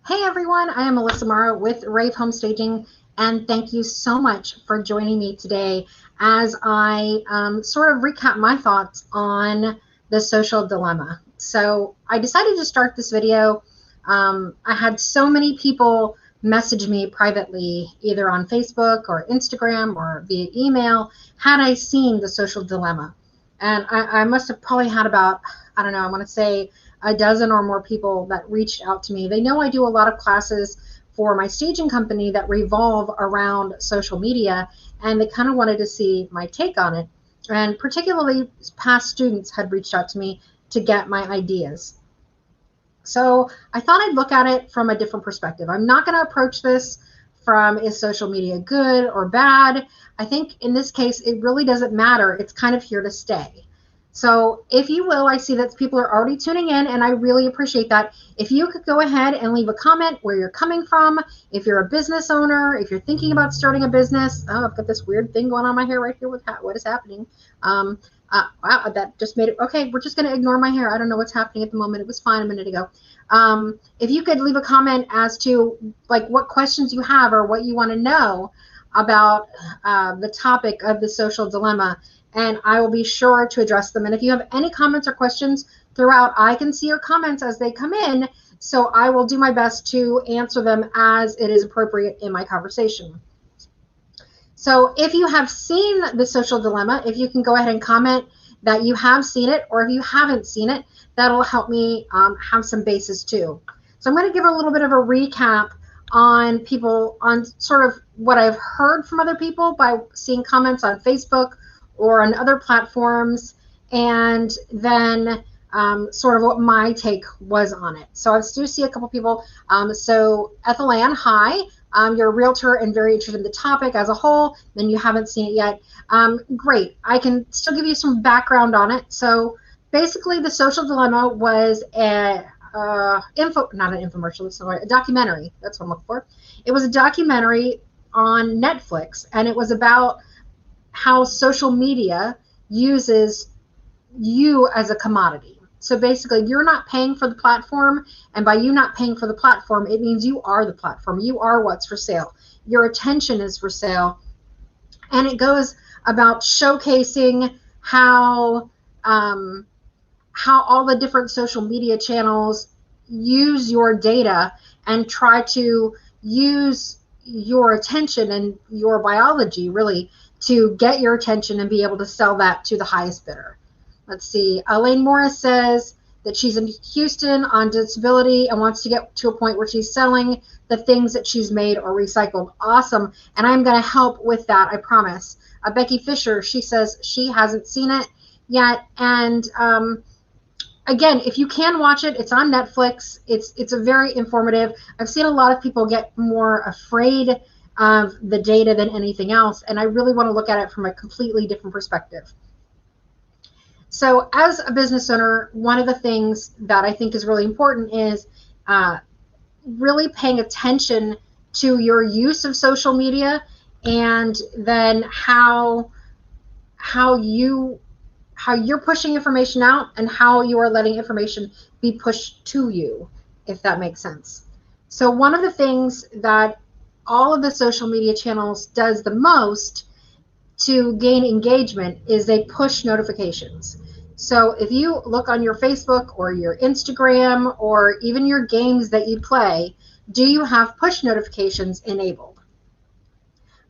Hey everyone, I am Melissa Marro with Rave Home Staging, and thank you so much for joining me today as I sort of recap my thoughts on the social dilemma. So I decided to start this video. I had so many people message me privately, either on Facebook or Instagram or via email, had I seen the social dilemma. And I must have probably had about, I don't know, I want to say a dozen or more people that reached out to me. They know I do a lot of classes for my staging company that revolve around social media, and they kind of wanted to see my take on it. And particularly past students had reached out to me to get my ideas. So I thought I'd look at it from a different perspective. I'm not going to approach this from is social media good or bad. I think in this case, it really doesn't matter. It's kind of here to stay. So if you will, I see that people are already tuning in, and I really appreciate that. If you could go ahead and leave a comment where you're coming from, if you're a business owner, if you're thinking about starting a business. Oh, I've got this weird thing going on my hair right here with what is happening. Wow, that just made it. Okay, we're just going to ignore my hair. I don't know what's happening at the moment. It was fine a minute ago. If you could leave a comment as to like what questions you have or what you want to know about the topic of the social dilemma, and I will be sure to address them. And if you have any comments or questions throughout, I can see your comments as they come in, so I will do my best to answer them as it is appropriate in my conversation. So if you have seen the social dilemma, if you can go ahead and comment that you have seen it, or if you haven't seen it, that'll help me have some basis too. So I'm going to give a little bit of a recap on people, on sort of what I've heard from other people by seeing comments on Facebook or on other platforms, and then sort of what my take was on it. So I do see a couple people. So Ethel Ann, hi. You're a realtor and very interested in the topic as a whole, then you haven't seen it yet. Great. I can still give you some background on it. So basically, the social dilemma was a not an infomercial, sorry, a documentary. That's what I'm looking for. It was a documentary on Netflix, and it was about how social media uses you as a commodity. So basically, you're not paying for the platform, and by you not paying for the platform, it means you are the platform. You are what's for sale. Your attention is for sale. And it goes about showcasing how all the different social media channels use your data and try to use your attention and your biology, really, to get your attention and be able to sell that to the highest bidder. Let's see. Elaine Morris says that she's in Houston on disability and wants to get to a point where she's selling the things that she's made or recycled. Awesome. And I'm going to help with that, I promise. Becky Fisher, she says she hasn't seen it yet. And again, if you can watch it, it's on Netflix. It's a very informative. I've seen a lot of people get more afraid of the data than anything else, and I really want to look at it from a completely different perspective. So as a business owner, one of the things that I think is really important is really paying attention to your use of social media, and then how you're pushing information out and how you are letting information be pushed to you, if that makes sense. So one of the things that all of the social media channels does the most to gain engagement is they push notifications. So if you look on your Facebook or your Instagram or even your games that you play, do you have push notifications enabled?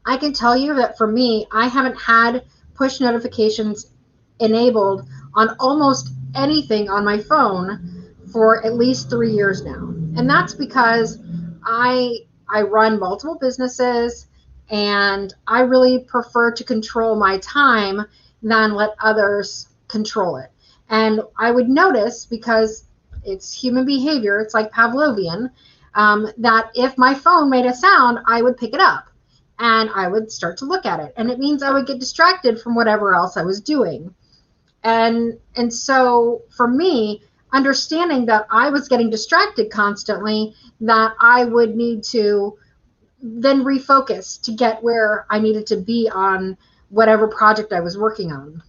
I can tell you that for me, I haven't had push notifications enabled on almost anything on my phone for at least 3 years now. And that's because I run multiple businesses, and I really prefer to control my time than let others control it. And I would notice, because it's human behavior, it's like Pavlovian, that if my phone made a sound, I would pick it up and I would start to look at it. And it means I would get distracted from whatever else I was doing. And so for me, understanding that I was getting distracted constantly, that I would need to then refocus to get where I needed to be on whatever project I was working on.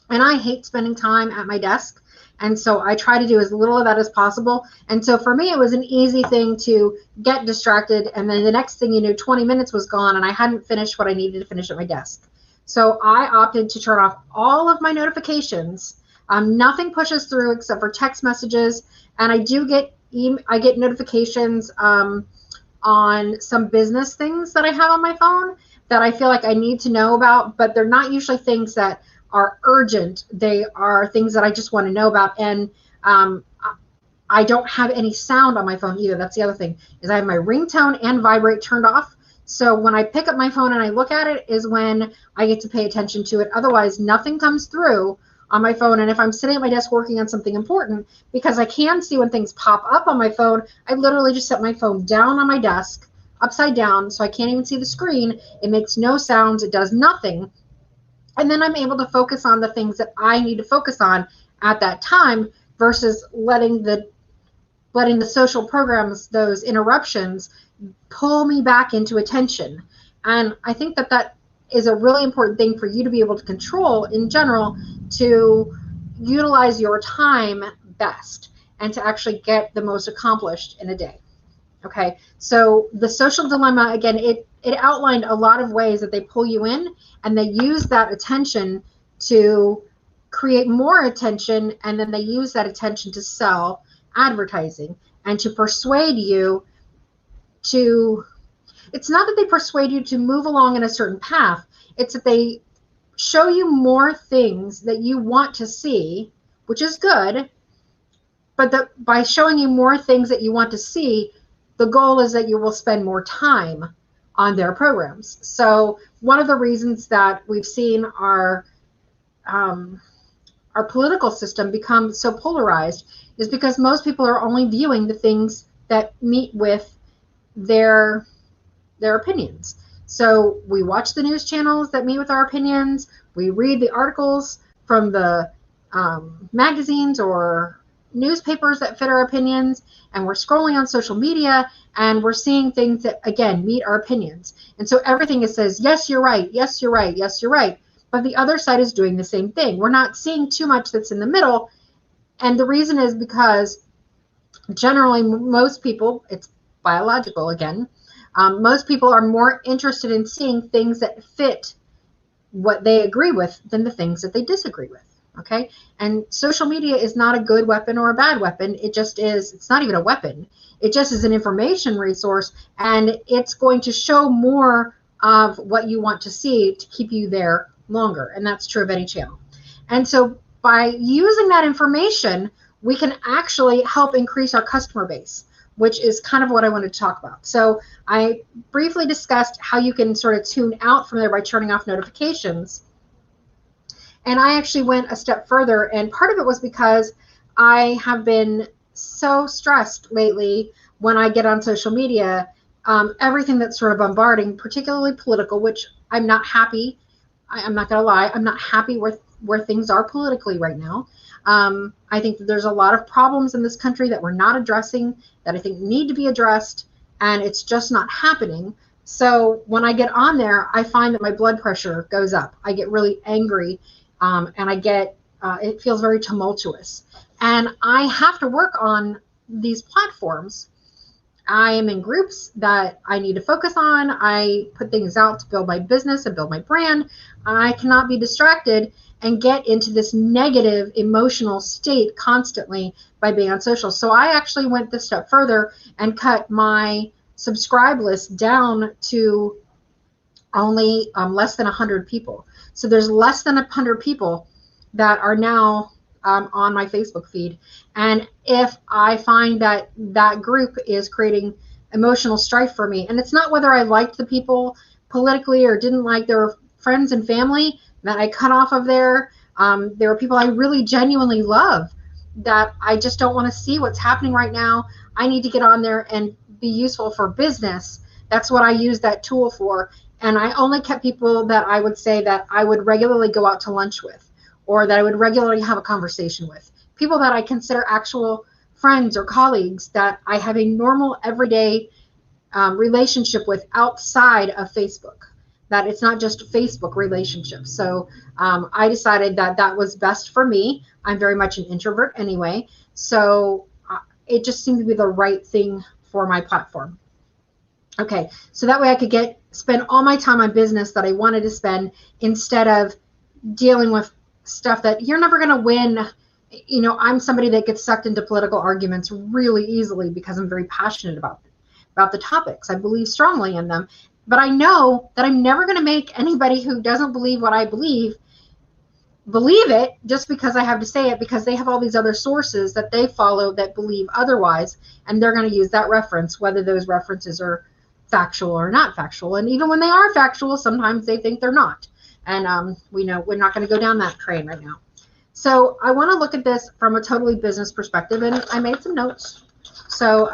And I hate spending time at my desk. And so I try to do as little of that as possible. And so for me, it was an easy thing to get distracted. And then the next thing you knew, 20 minutes was gone and I hadn't finished what I needed to finish at my desk. So I opted to turn off all of my notifications. Nothing pushes through except for text messages. And I do get notifications on some business things that I have on my phone that I feel like I need to know about, but they're not usually things that are urgent. They are things that I just want to know about. And I don't have any sound on my phone either. That's the other thing, is I have my ringtone and vibrate turned off. So when I pick up my phone and I look at it is when I get to pay attention to it. Otherwise, nothing comes through on my phone. And if I'm sitting at my desk working on something important, because I can see when things pop up on my phone, I literally just set my phone down on my desk, upside down, so I can't even see the screen. It makes no sounds. It does nothing. And then I'm able to focus on the things that I need to focus on at that time versus letting the social programs, those interruptions, pull me back into attention. And I think that that is a really important thing for you to be able to control in general, to utilize your time best and to actually get the most accomplished in a day. Okay, so the social dilemma, again, it outlined a lot of ways that they pull you in and they use that attention to create more attention, and then they use that attention to sell advertising and to persuade you to, it's not that they persuade you to move along in a certain path, it's that they show you more things that you want to see, which is good, but by showing you more things that you want to see, the goal is that you will spend more time on their programs. So one of the reasons that we've seen our political system become so polarized is because most people are only viewing the things that meet with their opinions. So we watch the news channels that meet with our opinions. We read the articles from the magazines or newspapers that fit our opinions, and we're scrolling on social media and we're seeing things that, again, meet our opinions. And so everything says, yes, you're right, yes, you're right, yes, you're right. But the other side is doing the same thing. We're not seeing too much that's in the middle. And the reason is because generally most people, it's biological again, most people are more interested in seeing things that fit what they agree with than the things that they disagree with. Okay, and social media is not a good weapon or a bad weapon. It just is. It's not even a weapon. It just is an information resource, and it's going to show more of what you want to see to keep you there longer, and that's true of any channel. And so by using that information, we can actually help increase our customer base, which is kind of what I wanted to talk about. So I briefly discussed how you can sort of tune out from there by turning off notifications. And I actually went a step further, and part of it was because I have been so stressed lately when I get on social media, everything that's sort of bombarding, particularly political, which I'm not happy. I'm not going to lie, I'm not happy with where things are politically right now. I think that there's a lot of problems in this country that we're not addressing, that I think need to be addressed, and it's just not happening. So when I get on there, I find that my blood pressure goes up. I get really angry. And I get, it feels very tumultuous. And I have to work on these platforms. I am in groups that I need to focus on. I put things out to build my business and build my brand. I cannot be distracted and get into this negative emotional state constantly by being on social. So I actually went this step further and cut my subscribe list down to only less than 100 people. So there's less than 100 people that are now on my Facebook feed. And if I find that that group is creating emotional strife for me, and it's not whether I liked the people politically or didn't like their friends and family that I cut off of there. There are people I really genuinely love that I just don't want to see what's happening right now. I need to get on there and be useful for business. That's what I use that tool for. And I only kept people that I would say that I would regularly go out to lunch with, or that I would regularly have a conversation with. People that I consider actual friends or colleagues that I have a normal, everyday relationship with outside of Facebook. that it's not just Facebook relationships. So I decided that that was best for me. I'm very much an introvert anyway. So it just seemed to be the right thing for my platform. Okay, so that way I could spend all my time on business that I wanted to spend instead of dealing with stuff that you're never going to win. You know, I'm somebody that gets sucked into political arguments really easily because I'm very passionate about the topics. I believe strongly in them. But I know that I'm never going to make anybody who doesn't believe what I believe it just because I have to say it, because they have all these other sources that they follow that believe otherwise, and they're going to use that reference, whether those references are factual or not factual. And even when they are factual, sometimes they think they're not. And we know we're not going to go down that train right now. So I want to look at this from a totally business perspective, and I made some notes. So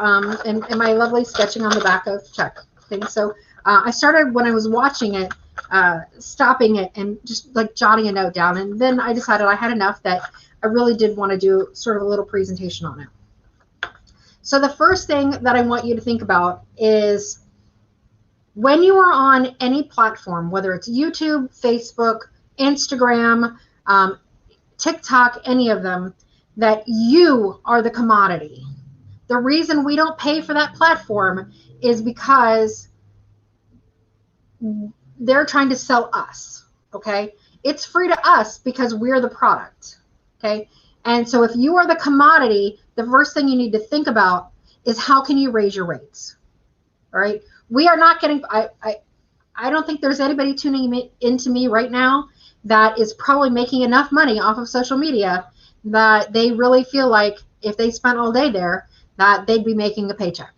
and my lovely sketching on the back of check thing. So I started when I was watching it, stopping it and just like jotting a note down. And then I decided I had enough that I really did want to do sort of a little presentation on it. So the first thing that I want you to think about is when you are on any platform, whether it's YouTube, Facebook, Instagram, TikTok, any of them, that you are the commodity. The reason we don't pay for that platform is because they're trying to sell us, okay? It's free to us because we're the product, okay? And so if you are the commodity, the first thing you need to think about is how can you raise your rates, all right? We are not getting, I don't think there's anybody tuning into me right now that is probably making enough money off of social media that they really feel like if they spent all day there, that they'd be making a paycheck.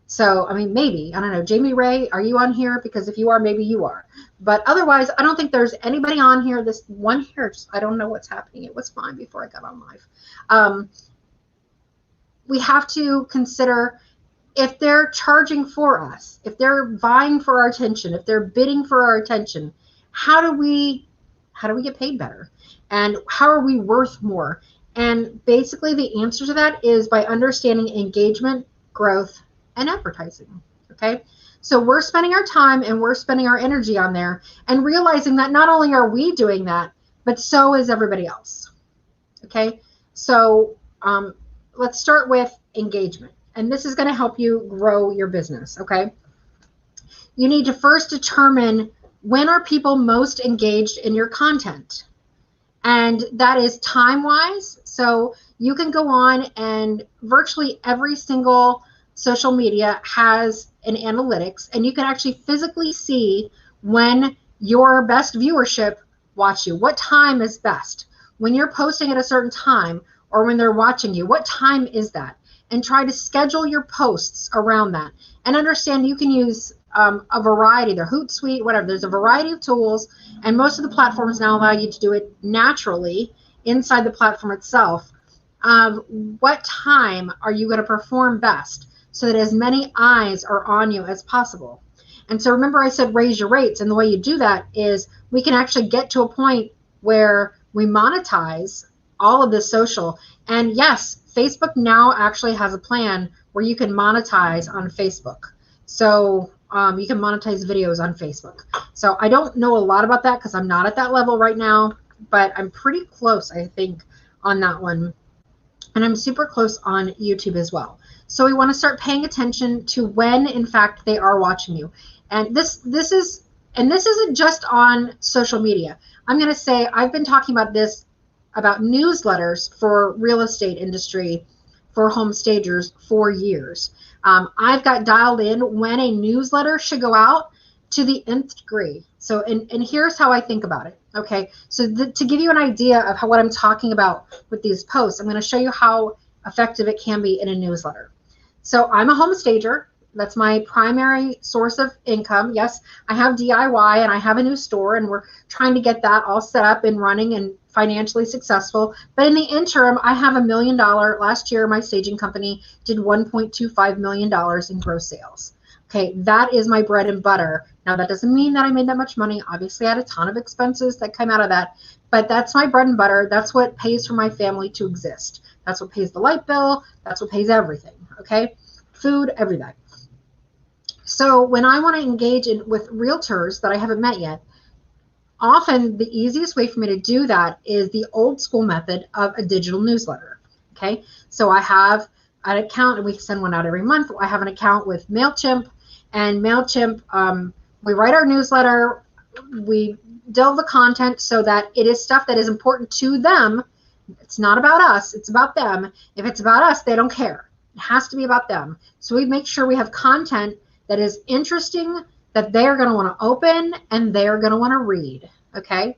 So, I mean, maybe, I don't know, Jamie Ray, are you on here? Because if you are, maybe you are. But otherwise, I don't think there's anybody on here. This one here, I don't know what's happening. It was fine before I got on live. We have to consider if they're charging for us, if they're vying for our attention, if they're bidding for our attention, how do we get paid better? And how are we worth more? And basically the answer to that is by understanding engagement, growth, and advertising, okay? So we're spending our time and we're spending our energy on there and realizing that not only are we doing that, but so is everybody else, okay? So let's start with engagement. And this is going to help you grow your business, okay? You need to first determine when are people most engaged in your content. And that is time-wise. So you can go on and virtually every single social media has an analytics, and you can actually physically see when your best viewership watch you. What time is best? When you're posting at a certain time or when they're watching you, what time is that? And try to schedule your posts around that. And understand you can use a variety, the Hootsuite, whatever. There's a variety of tools, and most of the platforms now allow you to do it naturally inside the platform itself. What time are you going to perform best so that as many eyes are on you as possible? And so remember I said raise your rates, and the way you do that is we can actually get to a point where we monetize all of this social. And yes, Facebook now actually has a plan where you can monetize on Facebook. So you can monetize videos on Facebook. So I don't know a lot about that because I'm not at that level right now, but I'm pretty close, I think, on that one. And I'm super close on YouTube as well. So we want to start paying attention to when, in fact, they are watching you. And this isn't just on social media. I'm going to say I've been talking about this, about newsletters for real estate industry, for home stagers for years. I've got dialed in when a newsletter should go out to the nth degree. So, and here's how I think about it. Okay, so to give you an idea of what I'm talking about with these posts, I'm going to show you how effective it can be in a newsletter. So I'm a home stager. That's my primary source of income. Yes, I have DIY and I have a new store, and we're trying to get that all set up and running and financially successful. But in the interim, I have $1 million. Last year, my staging company did $1.25 million in gross sales. Okay, that is my bread and butter. Now, that doesn't mean that I made that much money. Obviously, I had a ton of expenses that come out of that, but that's my bread and butter. That's what pays for my family to exist. That's what pays the light bill. That's what pays everything, okay? Food, everything. So when I want to engage with realtors that I haven't met yet, often the easiest way for me to do that is the old school method of a digital newsletter. Okay, so I have an account, and we send one out every month. I have an account with MailChimp, and MailChimp, we write our newsletter, we delve the content so that it is stuff that is important to them. It's not about us, it's about them. If it's about us, they don't care. It has to be about them. So we make sure we have content that is interesting, that they're going to want to open and they're going to want to read. Okay.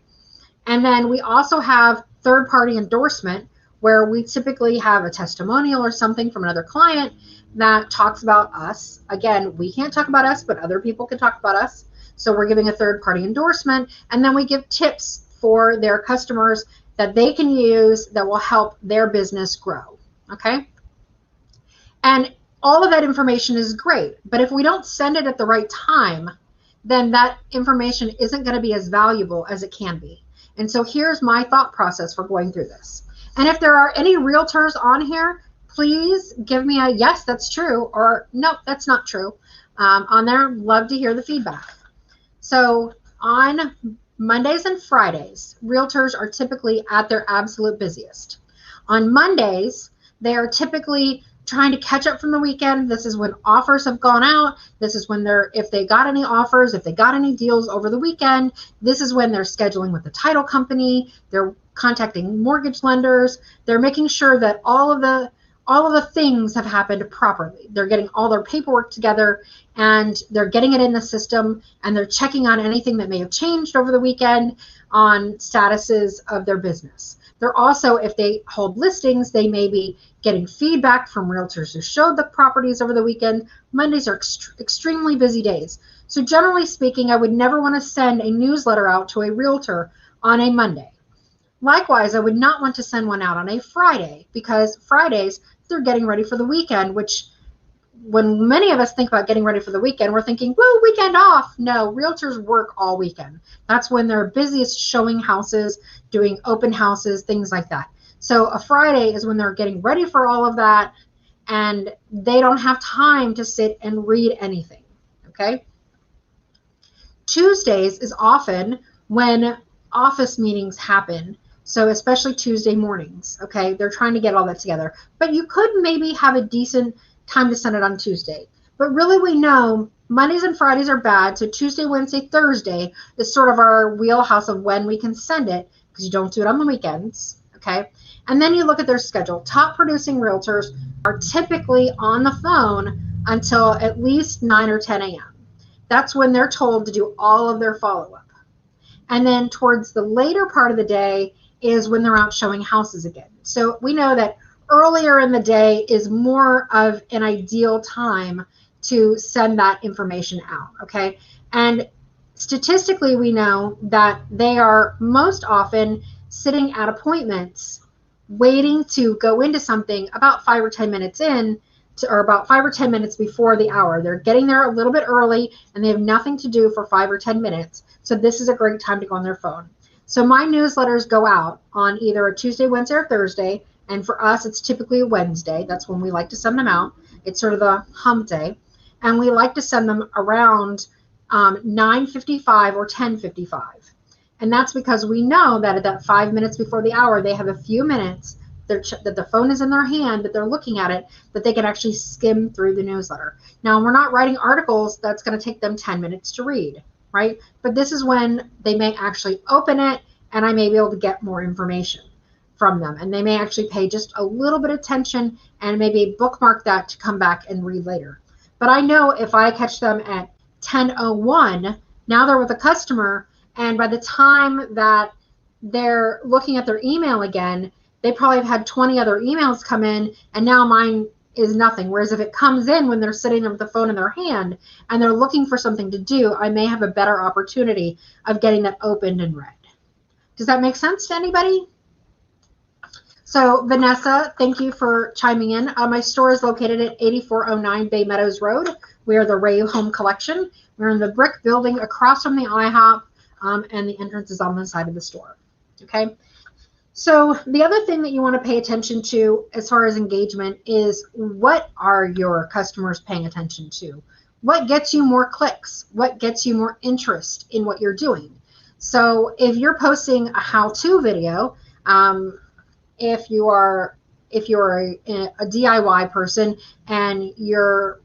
And then we also have third-party endorsement, where we typically have a testimonial or something from another client that talks about us. Again, we can't talk about us, but other people can talk about us. So we're giving a third-party endorsement, and then we give tips for their customers that they can use that will help their business grow. Okay. And all of that information is great, but if we don't send it at the right time, then that information isn't going to be as valuable as it can be. And so here's my thought process for going through this. And if there are any realtors on here, please give me a yes, that's true, or no, that's not true. On there, love to hear the feedback. So on Mondays and Fridays, realtors are typically at their absolute busiest. On Mondays, they are typically trying to catch up from the weekend. This is when offers have gone out. This is when if they got any offers, if they got any deals over the weekend, this is when they're scheduling with the title company. They're contacting mortgage lenders. They're making sure that all of the things have happened properly. They're getting all their paperwork together, and they're getting it in the system, and they're checking on anything that may have changed over the weekend on statuses of their business. They're also, if they hold listings, they may be getting feedback from realtors who showed the properties over the weekend. Mondays are extremely busy days. So generally speaking, I would never want to send a newsletter out to a realtor on a Monday. Likewise, I would not want to send one out on a Friday, because Fridays, they're getting ready for the weekend, which when many of us think about getting ready for the weekend, we're thinking, woo, weekend off. No, realtors work all weekend. That's when they're busiest showing houses, doing open houses, things like that. So a Friday is when they're getting ready for all of that, and they don't have time to sit and read anything, okay? Tuesdays is often when office meetings happen. So especially Tuesday mornings, okay? They're trying to get all that together. But you could maybe have a decent time to send it on Tuesday. But really, we know Mondays and Fridays are bad. So Tuesday, Wednesday, Thursday is sort of our wheelhouse of when we can send it, because you don't do it on the weekends, okay? And then you look at their schedule. Top producing realtors are typically on the phone until at least 9 or 10 a.m. That's when they're told to do all of their follow-up. And then towards the later part of the day is when they're out showing houses again. So we know that earlier in the day is more of an ideal time to send that information out, okay? And statistically, we know that they are most often sitting at appointments waiting to go into something about 5 or 10 minutes in, or about 5 or 10 minutes before the hour. They're getting there a little bit early, and they have nothing to do for 5 or 10 minutes. So this is a great time to go on their phone. So my newsletters go out on either a Tuesday, Wednesday, or Thursday. And for us, it's typically a Wednesday. That's when we like to send them out. It's sort of the hump day. And we like to send them around 9:55 or 10:55. And that's because we know that at that 5 minutes before the hour, they have a few minutes that the phone is in their hand, that they're looking at it, that they can actually skim through the newsletter. Now, we're not writing articles that's going to take them 10 minutes to read, right? But this is when they may actually open it, and I may be able to get more information from them. And they may actually pay just a little bit of attention and maybe bookmark that to come back and read later. But I know if I catch them at 10:01, now they're with a customer, and by the time that they're looking at their email again, they probably have had 20 other emails come in, and now mine is nothing. Whereas if it comes in when they're sitting there with the phone in their hand and they're looking for something to do, I may have a better opportunity of getting that opened and read. Does that make sense to anybody? So Vanessa, thank you for chiming in. My store is located at 8409 Bay Meadows Road. We are the Ray Home Collection. We're in the brick building across from the IHOP, and the entrance is on the side of the store. Okay. So the other thing that you want to pay attention to as far as engagement is, what are your customers paying attention to? What gets you more clicks? What gets you more interest in what you're doing? So if you're posting a how-to video, if you are a DIY person and you're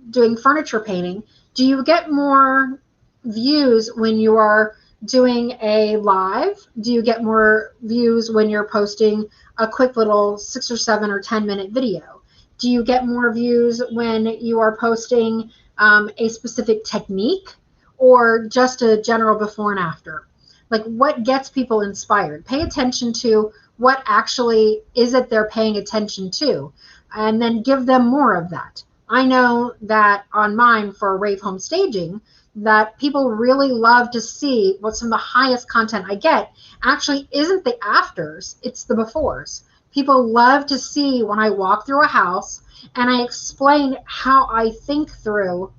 doing furniture painting, do you get more views when you are doing a live? Do you get more views when you're posting a quick little 6 or 7 or 10-minute video? Do you get more views when you are posting a specific technique or just a general before and after? Like, what gets people inspired? Pay attention to what actually is it they're paying attention to, and then give them more of that. I know that on mine for Rave Home Staging, that people really love to see what some of the highest content I get actually isn't the afters, it's the befores. People love to see when I walk through a house and I explain how I think through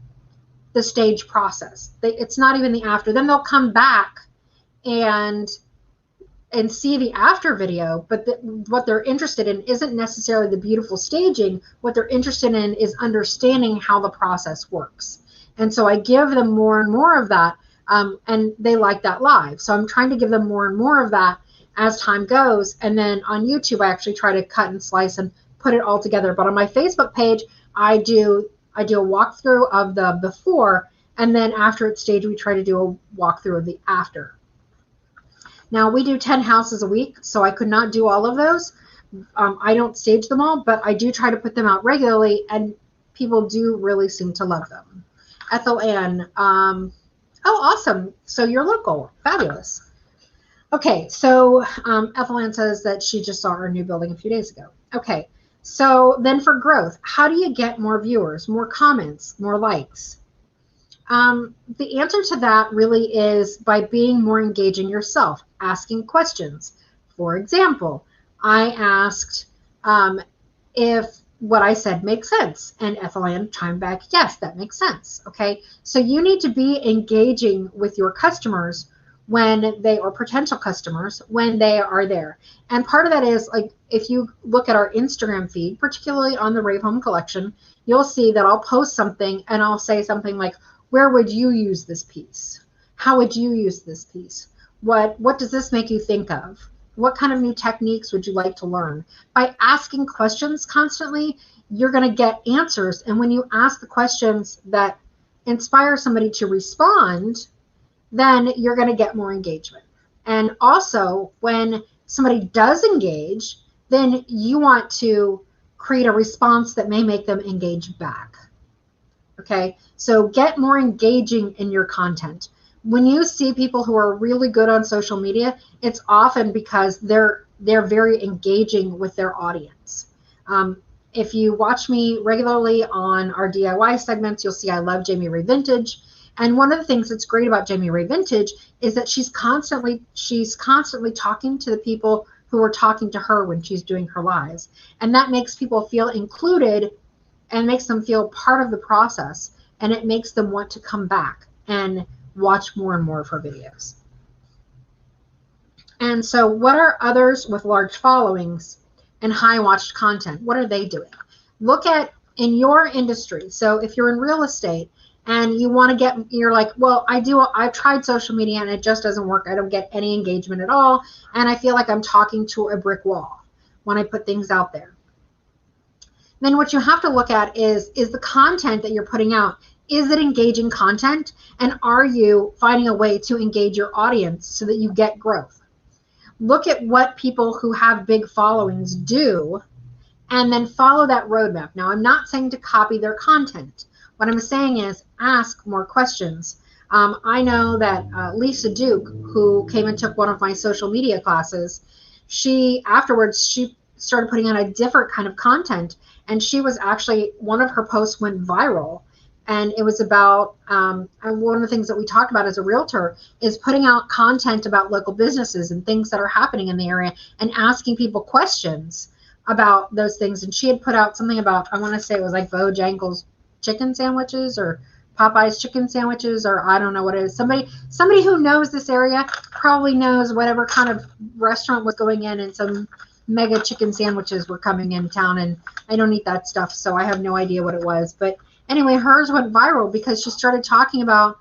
the stage process. It's not even the after. Then they'll come back and see the after video, but what they're interested in isn't necessarily the beautiful staging. What they're interested in is understanding how the process works. And so I give them more and more of that, and they like that live. So I'm trying to give them more and more of that as time goes. And then on YouTube, I actually try to cut and slice and put it all together. But on my Facebook page, I do a walkthrough of the before, and then after it's staged, we try to do a walkthrough of the after. Now, we do 10 houses a week, so I could not do all of those. I don't stage them all, but I do try to put them out regularly, and people do really seem to love them. Ethel Ann, oh, awesome. So you're local. Fabulous. Okay, so Ethel Ann says that she just saw our new building a few days ago. Okay, so then for growth, how do you get more viewers, more comments, more likes? The answer to that really is by being more engaging yourself, asking questions. For example, I asked if what I said makes sense, and Ethel Ann chimed back, yes, that makes sense. Okay, so you need to be engaging with your customers when they, or potential customers, when they are there. And part of that is, like, if you look at our Instagram feed, particularly on the Rave Home Collection, you'll see that I'll post something and I'll say something like, where would you use this piece? How would you use this piece? What does this make you think of? What kind of new techniques would you like to learn? By asking questions constantly, you're going to get answers. And when you ask the questions that inspire somebody to respond, then you're going to get more engagement. And also, when somebody does engage, then you want to create a response that may make them engage back. Okay, so get more engaging in your content. When you see people who are really good on social media, it's often because they're very engaging with their audience. If you watch me regularly on our DIY segments, you'll see I love Jamie Ray Vintage. And one of the things that's great about Jamie Ray Vintage is that she's constantly talking to the people who are talking to her when she's doing her lives. And that makes people feel included and makes them feel part of the process, and it makes them want to come back and watch more and more of her videos. And so what are others with large followings and high watched content? What are they doing? Look at in your industry. So if you're in real estate and you want to get, you're like, well, I've tried social media and it just doesn't work. I don't get any engagement at all. And I feel like I'm talking to a brick wall when I put things out there. Then what you have to look at is the content that you're putting out, is it engaging content? And are you finding a way to engage your audience so that you get growth? Look at what people who have big followings do and then follow that roadmap. Now, I'm not saying to copy their content. What I'm saying is ask more questions. I know that Lisa Duke, who came and took one of my social media classes, afterwards she started putting out a different kind of content. And she was actually, one of her posts went viral, and it was about, one of the things that we talked about as a realtor is putting out content about local businesses and things that are happening in the area and asking people questions about those things. And she had put out something about, I want to say it was like Bojangles chicken sandwiches or Popeye's chicken sandwiches, or I don't know what it is. Somebody who knows this area probably knows whatever kind of restaurant was going in, and some mega chicken sandwiches were coming in town, and I don't eat that stuff, so I have no idea what it was. But Anyway, hers went viral because she started talking about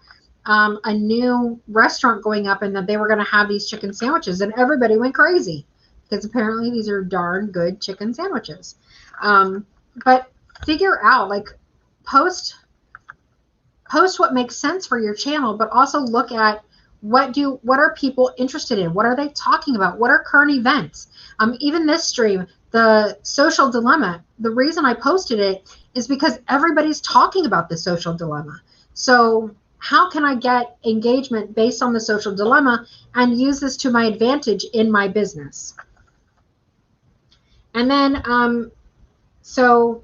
a new restaurant going up and that they were going to have these chicken sandwiches, and everybody went crazy because apparently these are darn good chicken sandwiches. But figure out, like, post what makes sense for your channel, but also look at what are people interested in? What are they talking about? What are current events? Even this stream, the social dilemma, the reason I posted it is because everybody's talking about the social dilemma. So how can I get engagement based on the social dilemma and use this to my advantage in my business? And then, so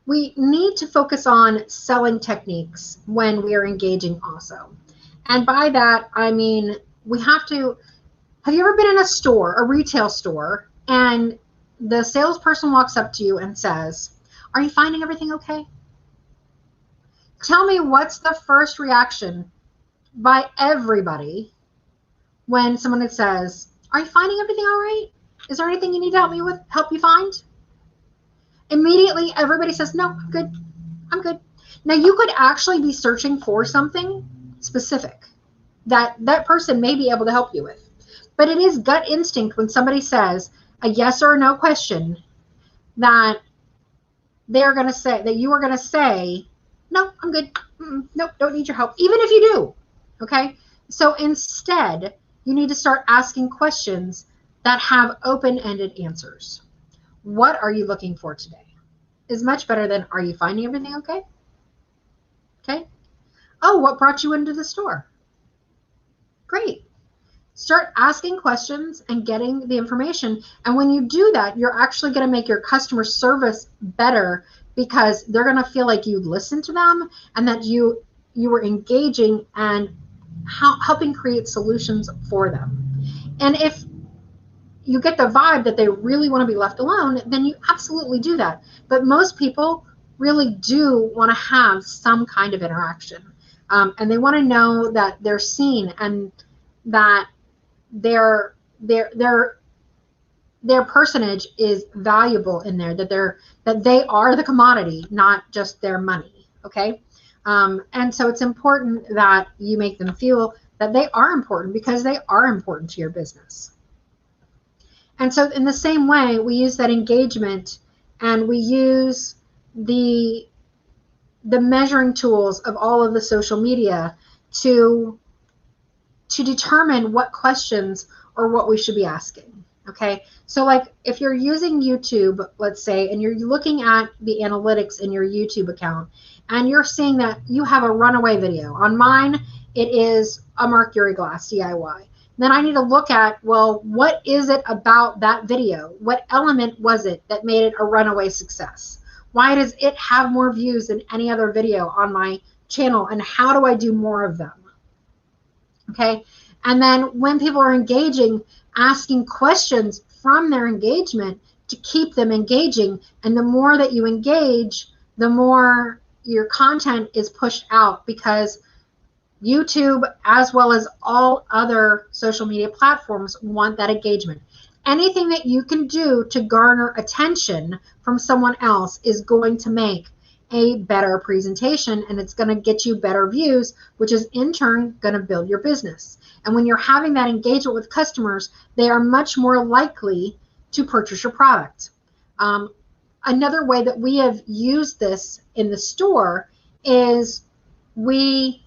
we need to focus on selling techniques when we are engaging also. And by that, I mean, we have to, have you ever been in a store, a retail store, and the salesperson walks up to you and says, "Are you finding everything okay?" Tell me, what's the first reaction by everybody when someone says, "Are you finding everything all right? Is there anything you need to help me with, help you find?" Immediately, everybody says, "No, I'm good. I'm good." Now, you could actually be searching for something specific that that person may be able to help you with. But it is gut instinct when somebody says a yes or a no question that they're going to say, that you are going to say, "No, I'm good. Nope, don't need your help," even if you do. Okay? So instead, you need to start asking questions that have open-ended answers. What are you looking for today? Is much better than, "Are you finding everything okay?" Okay? "Oh, what brought you into the store?" Great. Start asking questions and getting the information. And when you do that, you're actually going to make your customer service better because they're going to feel like you listened to them and that you were engaging and helping create solutions for them. And if you get the vibe that they really want to be left alone, then you absolutely do that. But most people really do want to have some kind of interaction. And they want to know that they're seen and that their personage is valuable in there, that they are the commodity, not just their money. Okay? And so it's important that you make them feel that they are important because they are important to your business. And so in the same way, we use that engagement and we use the measuring tools of all of the social media to determine what questions or what we should be asking. Okay, so like if you're using YouTube, let's say, and you're looking at the analytics in your YouTube account and you're seeing that you have a runaway video. On mine, it is a mercury glass DIY. Then I need to look at, well, what is it about that video? What element was it that made it a runaway success? Why does it have more views than any other video on my channel? And how do I do more of them? Okay. And then when people are engaging, asking questions from their engagement to keep them engaging. And the more that you engage, the more your content is pushed out, because YouTube, as well as all other social media platforms, want that engagement. Anything that you can do to garner attention from someone else is going to make a better presentation, and it's going to get you better views, which is in turn going to build your business. And when you're having that engagement with customers, they are much more likely to purchase your product. Another way that we have used this in the store is we've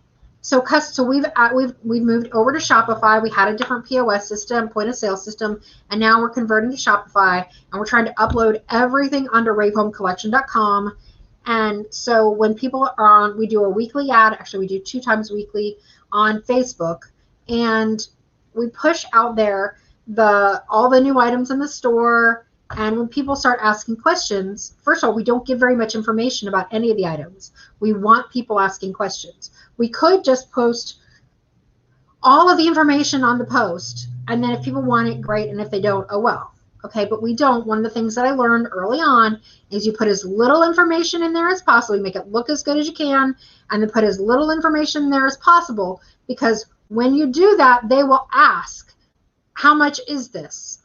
moved over to Shopify. We had a different POS system, point of sale system, and now we're converting to Shopify, and we're trying to upload everything under ravehomecollection.com. And so when people are on, we do a weekly ad. Actually, we do 2 times weekly on Facebook, and we push out there all the new items in the store. And when people start asking questions, first of all, we don't give very much information about any of the items. We want people asking questions. We could just post all of the information on the post, and then if people want it, great, and if they don't, oh well. Okay, but we don't. One of the things that I learned early on is you put as little information in there as possible. You make it look as good as you can, and then put as little information in there as possible, because when you do that, they will ask, how much is this?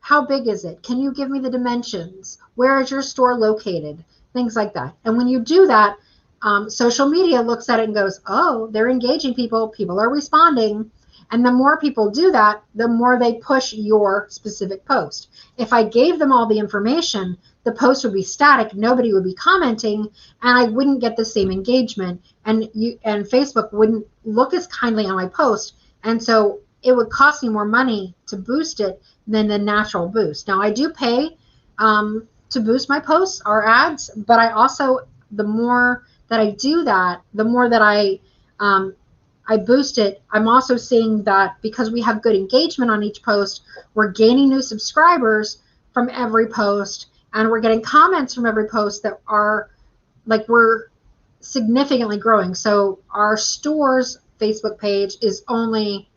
How big is it? Can you give me the dimensions? Where is your store located? things like that. And when you do that, social media looks at it and goes, oh, they're engaging people, people are responding. And the more people do that, the more they push your specific post. If I gave them all the information, the post would be static, nobody would be commenting, and I wouldn't get the same engagement, and Facebook wouldn't look as kindly on my post, and so it would cost me more money to boost it than the natural boost. Now I do pay to boost my posts or ads, but I also, the more that I do that, the more that I boost it, I'm also seeing that because we have good engagement on each post, we're gaining new subscribers from every post, and we're getting comments from every post that are, like, we're significantly growing. So our store's Facebook page is only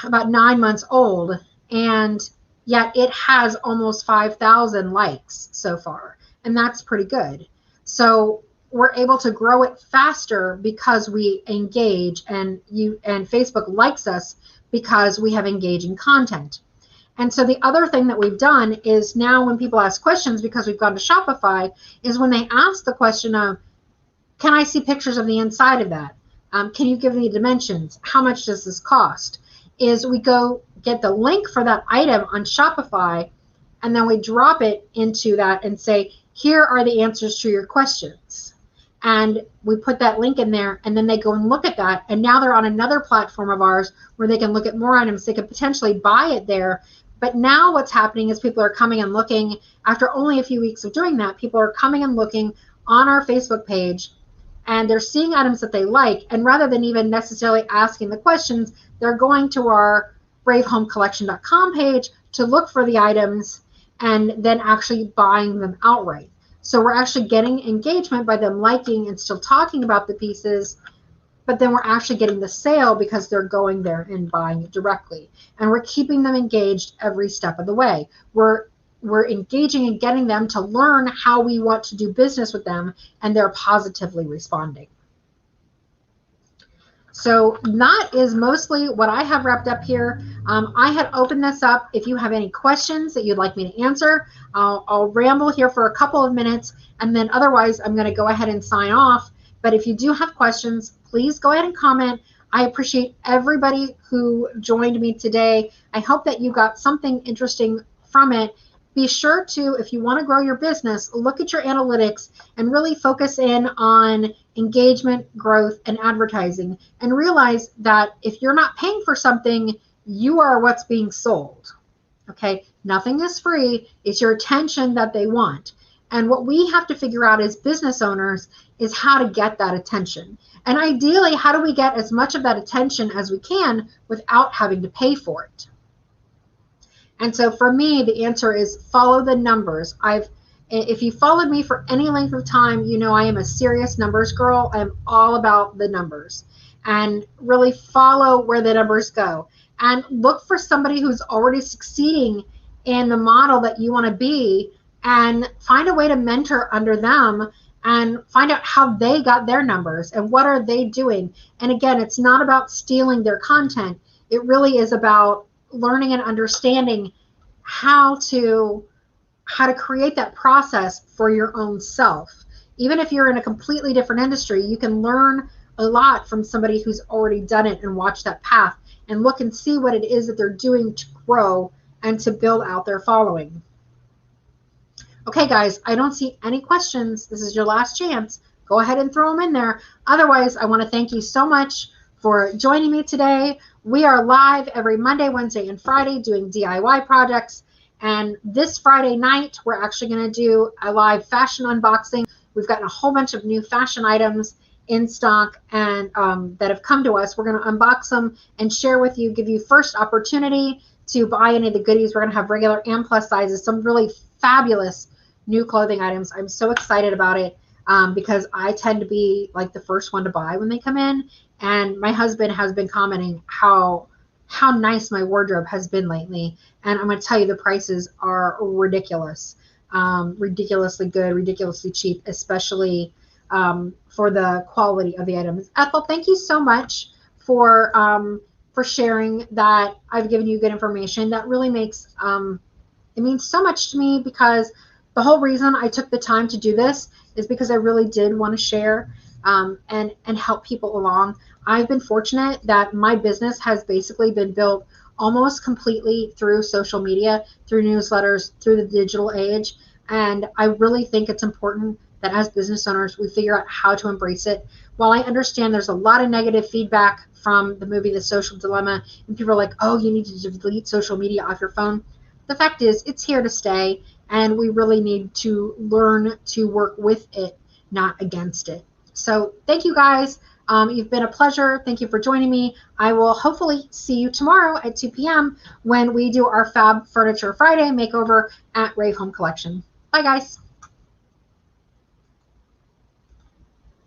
about 9 months old, and yet it has almost 5,000 likes so far, and that's pretty good. So we're able to grow it faster because we engage, and Facebook likes us because we have engaging content. And so the other thing that we've done is now when people ask questions, because we've gone to Shopify, is when they ask the question of, can I see pictures of the inside of that? Can you give me dimensions? How much does this cost? Is we go get the link for that item on Shopify, and then we drop it into that and say, here are the answers to your questions. And we put that link in there, and then they go and look at that, and now they're on another platform of ours where they can look at more items. They could potentially buy it there. But now what's happening is people are coming and looking. After only a few weeks of doing that, people are coming and looking on our Facebook page, and they're seeing items that they like, and rather than even necessarily asking the questions, they're going to our bravehomecollection.com page to look for the items and then actually buying them outright. So we're actually getting engagement by them liking and still talking about the pieces, but then we're actually getting the sale because they're going there and buying it directly. And we're keeping them engaged every step of the way. We're engaging and getting them to learn how we want to do business with them, and they're positively responding. So that is mostly what I have wrapped up here. I had opened this up. If you have any questions that you'd like me to answer, I'll ramble here for a couple of minutes, and then otherwise I'm going to go ahead and sign off. But if you do have questions, please go ahead and comment. I appreciate everybody who joined me today. I hope that you got something interesting from it. Be sure to, if you want to grow your business, look at your analytics and really focus in on engagement, growth, and advertising, and realize that if you're not paying for something, you are what's being sold. Okay? Nothing is free. It's your attention that they want. And what we have to figure out as business owners is how to get that attention. And ideally, how do we get as much of that attention as we can without having to pay for it? And so for me, the answer is follow the numbers. If you followed me for any length of time, you know I am a serious numbers girl. I'm all about the numbers. And really follow where the numbers go. And look for somebody who's already succeeding in the model that you want to be, and find a way to mentor under them and find out how they got their numbers and what are they doing. And again, it's not about stealing their content. It really is about learning and understanding how to create that process for your own self. Even if you're in a completely different industry, you can learn a lot from somebody who's already done it and watch that path and look and see what it is that they're doing to grow and to build out their following. Okay, guys, I don't see any questions. This is your last chance. Go ahead and throw them in there. Otherwise, I want to thank you so much for joining me today. We are live every Monday, Wednesday, and Friday doing DIY projects. And this Friday night, we're actually going to do a live fashion unboxing. We've gotten a whole bunch of new fashion items in stock and that have come to us. We're going to unbox them and share with you, give you first opportunity to buy any of the goodies. We're going to have regular and plus sizes, some really fabulous new clothing items. I'm so excited about it because I tend to be like the first one to buy when they come in. And my husband has been commenting how nice my wardrobe has been lately. And I'm going to tell you, the prices are ridiculous, ridiculously good, ridiculously cheap, especially for the quality of the items. Ethel, thank you so much for sharing that. I've given you good information. That really makes, it means so much to me, because the whole reason I took the time to do this is because I really did want to share and help people along. I've been fortunate that my business has basically been built almost completely through social media, through newsletters, through the digital age. And I really think it's important that as business owners, we figure out how to embrace it. While I understand there's a lot of negative feedback from the movie The Social Dilemma, and people are like, oh, you need to delete social media off your phone. The fact is, it's here to stay, and we really need to learn to work with it, not against it. So thank you guys. You've been a pleasure. Thank you for joining me. I will hopefully see you tomorrow at 2 p.m. when we do our Fab Furniture Friday makeover at Rave Home Collection. Bye, guys.